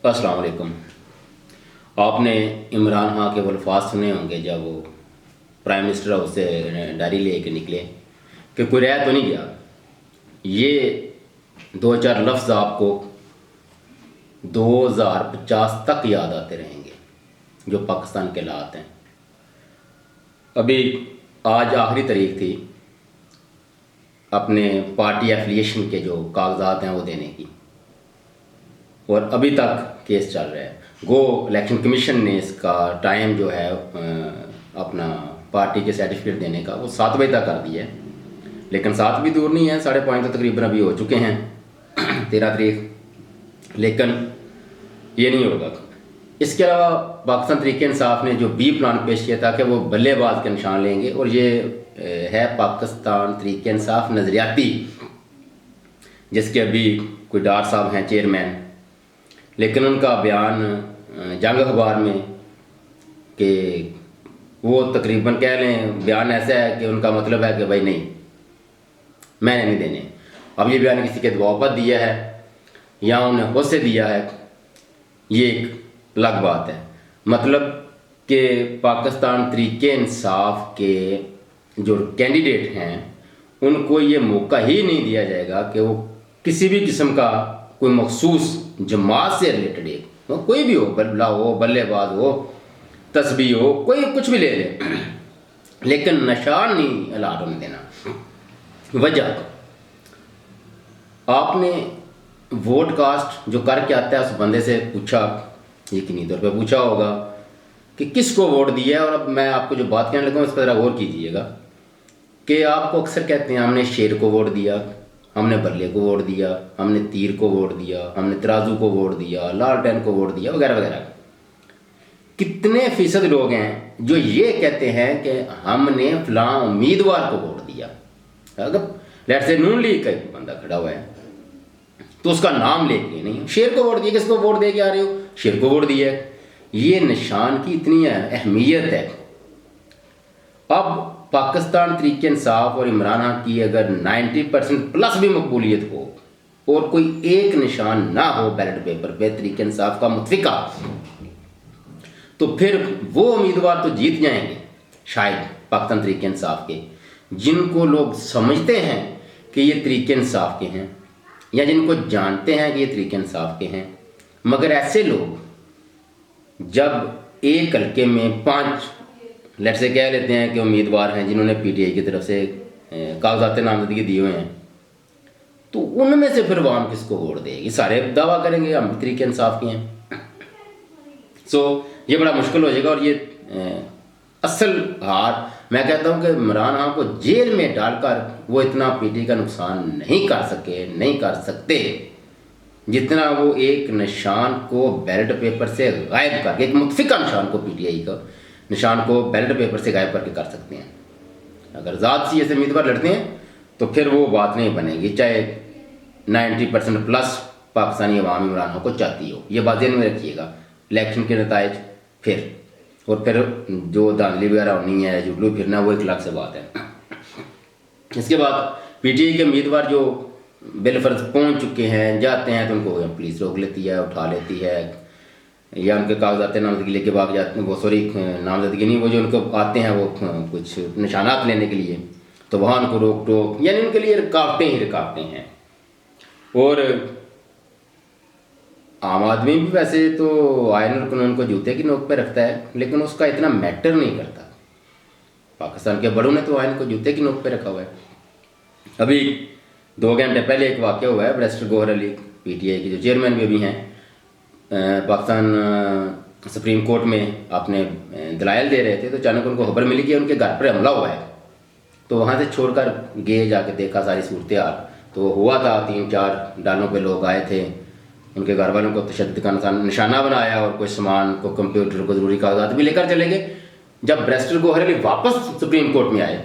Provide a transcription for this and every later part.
अस्सलाम वालेकुम। आपने इमरान खान के वो अल्फाज सुने होंगे जब वो प्राइम मिनिस्टर हाउस से डायरी ले के निकले कि कोई रह तो नहीं गया। ये दो चार लफ्ज़ आपको 2050 तक याद आते रहेंगे जो पाकिस्तान के हालात हैं। अभी आज आखिरी तारीख थी अपने पार्टी एफिलिएशन के जो कागजात हैं वो देने की, और अभी तक केस चल रहा है। गो इलेक्शन कमीशन ने इसका टाइम जो है अपना पार्टी के सर्टिफिकेट देने का वो 7 बजे तक कर दिया है, लेकिन 7 भी दूर नहीं है, 5:30 तो तकरीबन अभी हो चुके हैं 13 तारीख, लेकिन ये नहीं होगा। इसके अलावा पाकिस्तान तहरीक इंसाफ ने जो बी प्लान पेश किया था कि वो बल्लेबाज के निशान लेंगे, और ये है पाकिस्तान तहरीक इंसाफ नज़रियाती, जिसके अभी कोई डार साहब हैं चेयरमैन, लेकिन उनका बयान जंग अखबार में कि वो तकरीबन कह लें बयान ऐसा है कि उनका मतलब है कि भाई नहीं, मैंने नहीं देने। अब ये बयान किसी के दबाव पर दिया है या उन्हें खुद से दिया है, ये एक अलग बात है। मतलब कि पाकिस्तान तहरीक इंसाफ के जो कैंडिडेट हैं उनको ये मौका ही नहीं दिया जाएगा कि वो किसी भी किस्म का कोई मखसूस जमात से रिलेटेड एक कोई भी हो, बल्ला हो, बल्लेबाज हो, तस्बीह हो, कोई कुछ भी ले ले, लेकिन निशान नहीं अलाट होने देना। वजह आपने वोट कास्ट जो करके आता है उस बंदे से पूछा, यकीनी तौर पर पूछा होगा कि किसको वोट दिया है। और अब मैं आपको जो बात कहने लगा हूँ इस पर ज़रा गौर कीजिएगा कि आपको अक्सर कहते हैं हमने शेर को वोट दिया, हमने बल्ले को वोट दिया, हमने तीर को वोट दिया, हमने तराजू को वोट दिया, लालटेन को वोट दिया, वगैरह वगैरह। कितने फीसद लोग हैं जो ये कहते हैं कि हमने फलां उम्मीदवार को वोट दिया। अगर लेट्स से नून लीग का बंदा खड़ा हुआ है तो उसका नाम लेके नहीं, शेर को वोट दिया, किसको वोट दे के आ रहे हो, शेर को वोट दिया है। ये निशान की इतनी अहमियत है। अब पाकिस्तान तहरीक इंसाफ और इमरान खान की अगर 90% प्लस भी मकबूलियत हो और कोई एक निशान ना हो बैलेट पेपर पे तहरीक इंसाफ का मुतफिका, तो फिर वो उम्मीदवार तो जीत जाएंगे शायद पाकिस्तान तहरीक इंसाफ के, जिनको लोग समझते हैं कि ये तहरीक इंसाफ के हैं या जिनको जानते हैं कि ये तहरीक इंसाफ के हैं। मगर ऐसे लोग जब एक हल्के में 5 लेट से कह लेते हैं कि उम्मीदवार हैं जिन्होंने पीटीआई की तरफ से कागजात नामजदगी दिए हुए हैं, तो उनमें से फिर वाम किसको वोट देगी? सारे दावा करेंगे हम तहरीक इंसाफ के हैं। सो ये बड़ा मुश्किल हो जाएगा। और ये असल हार मैं कहता हूँ कि इमरान खान को जेल में डालकर वो इतना पीटीआई का नुकसान नहीं कर सकते जितना वो एक निशान को बैलेट पेपर से गायब करके, एक मुतफिका निशान को, पीटीआई का निशान को बैलेट पेपर से गायब करके कर सकते हैं। अगर ज़ात सी ऐसे उम्मीदवार लड़ते हैं तो फिर वो बात नहीं बनेगी, चाहे 90% प्लस पाकिस्तानी अवाम इमरान खान को चाहती हो। ये बात ध्यान में रखिएगा। इलेक्शन के नताइज फिर जो धांधली वगैरह होनी है, जुगलू फिरना, वो एक अलग से बात है। इसके बाद पीटीआई के उम्मीदवार जो बिलफर्ज पहुंच चुके हैं, जाते हैं तो उनको पुलिस रोक लेती है, उठा लेती है, या उनके कागजात नामजदगी लेके भाग जाते हैं। वो सॉरी नामजदगी नहीं, वो जो उनको आते हैं वो कुछ निशानात लेने के लिए, तो वहाँ उनको रोक टोक, यानी उनके लिए रुकावटें हैं। और आम आदमी भी वैसे तो आयन और कानून को जूते की नोक पे रखता है, लेकिन उसका इतना मैटर नहीं करता। पाकिस्तान के बड़ों ने तो आयन को जूते की नोक पे रखा हुआ है। अभी 2 घंटे पहले एक वाक़या हुआ है, बैरिस्टर गौहर अली पीटीआई के जो चेयरमैन भी अभी हैं, पाकिस्तान सुप्रीम कोर्ट में अपने दलाइल दे रहे थे, तो अचानक उनको खबर मिली कि उनके घर पर हमला हुआ है। तो वहाँ से छोड़कर गए, जाके देखा सारी सूरत हाल, तो हुआ था 3-4 डालों पे लोग आए थे, उनके घर वालों को तशद्दुद का निशाना बनाया और कुछ सामान को, कंप्यूटर को, ज़रूरी कागजात भी लेकर चले गए। जब बैरिस्टर गौहर अली वापस सुप्रीम कोर्ट में आए,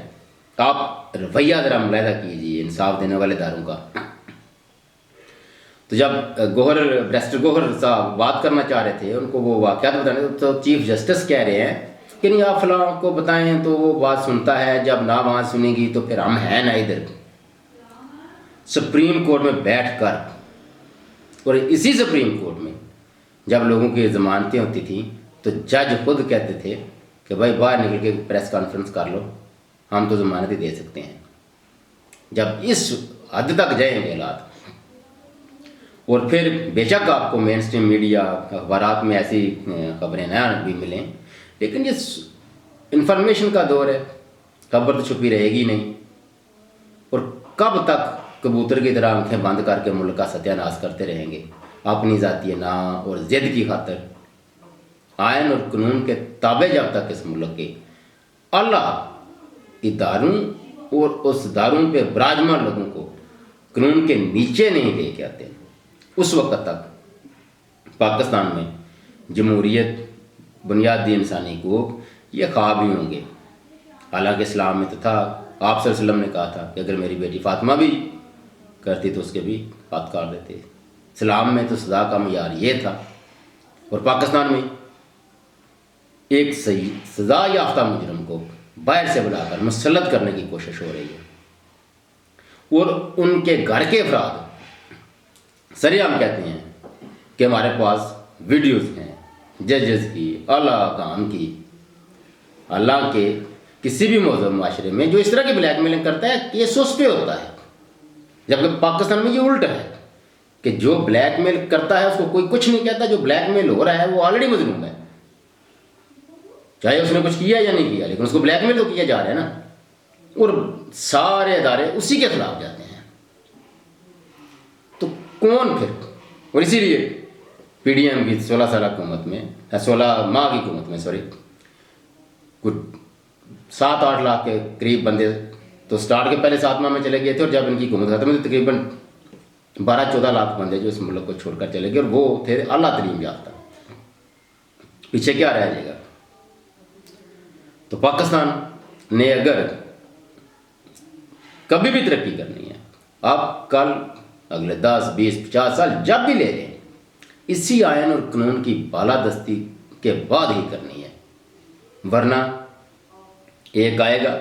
आप रवैया ज़रा मुलाहिजा कीजिए इंसाफ देने वाले दारों का। तो जब बैरिस्टर गौहर साहब बात करना चाह रहे थे, उनको वो वाक़यात बताने, तो चीफ जस्टिस कह रहे हैं कि नहीं आप फलां को बताएं, तो वो बात सुनता है, जब ना वहाँ सुनेगी तो फिर हम हैं ना इधर। सुप्रीम कोर्ट में बैठ कर, और इसी सुप्रीम कोर्ट में जब लोगों की ज़मानतें होती थी तो जज खुद कहते थे कि भाई बाहर निकल के प्रेस कॉन्फ्रेंस कर लो, हम तो ज़मानत ही दे सकते हैं। जब इस हद तक जाएंगे हालात, और फिर बेशक आपको मेन स्ट्रीम मीडिया अखबारात में ऐसी खबरें ना भी मिलें, लेकिन ये इंफॉर्मेशन का दौर है, खबर तो छुपी रहेगी नहीं। और कब तक कबूतर की तरह आंखें बंद करके मुल्क का सत्यानाश करते रहेंगे अपनी ज़ाती ना और ज़िद की खातर। आयन और कानून के ताबे जब तक इस मुल्क के आला इदारों और उस दारों पे विराजमान लोगों को कानून के नीचे नहीं लेके आते, उस वक्त तक पाकिस्तान में जमहूरियत, बुनियादी इंसानी हकूक ये ख्वाब ही होंगे। हालांकि इस्लाम में तो था, आप सल्लल्लाहु अलैहि वसल्लम ने कहा था कि अगर मेरी बेटी फातिमा भी करती तो उसके भी हाथ काट देते। इस्लाम में तो सज़ा का मयार ये था, और पाकिस्तान में एक सही सज़ा याफ्ता मुजरम को बाहर से बुलाकर मुसल्लत करने की कोशिश हो रही है। और उनके घर के अफराद सरेआम कहते हैं कि हमारे पास वीडियोज़ हैं जजेस की, आला काम की। हालांकि किसी भी मौजूद माशरे में जो इस तरह की ब्लैकमेलिंग करता है केस उस पे होता है, जबकि पाकिस्तान में ये उल्टा है कि जो ब्लैकमेल करता है उसको कोई कुछ नहीं कहता, जो ब्लैकमेल हो रहा है वो ऑलरेडी मजलूम है, चाहे उसने कुछ किया या नहीं किया, लेकिन उसको ब्लैकमेल तो किया जा रहा है ना। और सारे अदारे उसी के खिलाफ जाते हैं, तो कौन फिर। और इसीलिए पीडीएम की 16 साल हुकूमत में, 16 माह की हुकूमत में, सॉरी, कुछ 7-8 लाख के करीब बंदे तो स्टार्ट के पहले 7 माह में चले गए थे, और जब इनकी हुकूमत खत्म हुई तो तकरीबन 12-14 लाख बंदे जो इस मुल्क को छोड़कर चले गए, और वो थे अल्लाह तरीम याफ्ता। पीछे क्या रह जाएगा। तो पाकिस्तान ने अगर कभी भी तरक्की करनी है, आप कल अगले 10, 20, 50 साल जब भी ले लें, इसी आयन और कानून की बालादस्ती के बाद ही करनी है। वरना एक आएगा,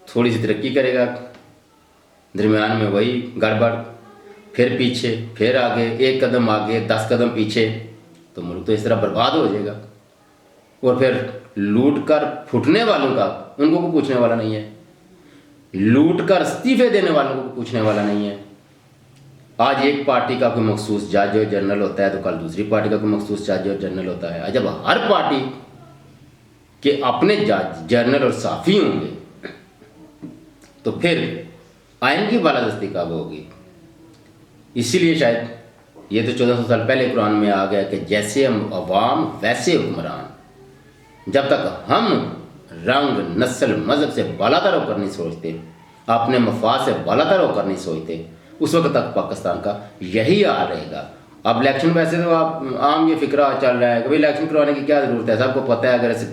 थोड़ी सी तरक्की करेगा, दरमियान में वही गड़बड़, फिर पीछे, फिर आगे, 1 कदम आगे 10 कदम पीछे, तो मुल्क तो इस तरह बर्बाद हो जाएगा। और फिर लूट कर फुटने वालों का उनको को पूछने वाला नहीं है, लूट कर इस्तीफे देने वालों को पूछने वाला नहीं है। आज एक पार्टी का कोई मखसूस जज और जनरल होता है तो कल दूसरी पार्टी का कोई मखसूस जज और जनरल होता है। जब हर पार्टी के अपने जज, जनरल और साफ़ी होंगे तो फिर आयन की बालादस्ती कब होगी। इसीलिए शायद ये तो 1400 साल पहले कुरान में आ गया कि जैसे हम अवाम वैसे हुक्मरान। जब तक हम रंग, नस्ल, मज़हब से बालातर होकर नहीं सोचते, अपने मफाद से बालातर होकर नहीं सोचते, उस वक्त तक पाकिस्तान का यही हाल रहेगा। अब इलेक्शन, वैसे तो आप आम ये फिक्रा चल रहा है कि भाई इलेक्शन करवाने की क्या ज़रूरत है, सबको पता है अगर इस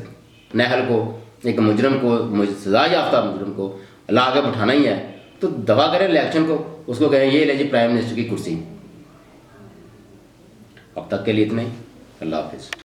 नहल को, एक मुजरम को, सज़ा याफ्ता मुजरम को ला के बिठाना ही है तो दवा करें इलेक्शन को, उसको कहें ये ले जी प्राइम मिनिस्टर की कुर्सी। अब तक के लिए इतना ही। अल्लाह हाफिज़।